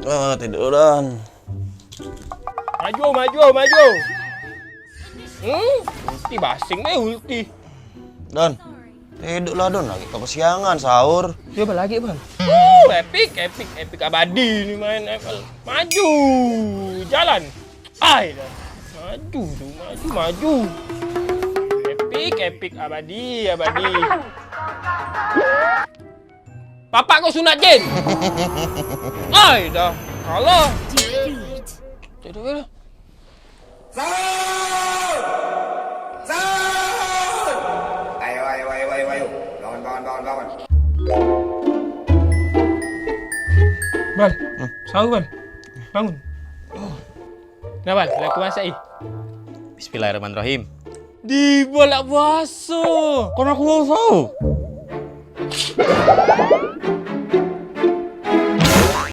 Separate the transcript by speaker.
Speaker 1: Tiduran.
Speaker 2: Maju. Ulti basing nih ulti.
Speaker 1: Don, tidurlah Don, lagi kesiangan sahur.
Speaker 2: Coba lagi bang. Epic abadi nih main ML. Maju, jalan. Dah. Maju. Epic abadi. Bapak kau sunat Jin. Dah. Kalah. Tidak.
Speaker 3: Ayo. Bangun.
Speaker 2: Bal, sahur Bal. Bangun. Nah Bal, aku masak
Speaker 4: Bismillahirrahmanirrahim.
Speaker 2: Di bolak puasa.
Speaker 1: Kan aku mau sahur.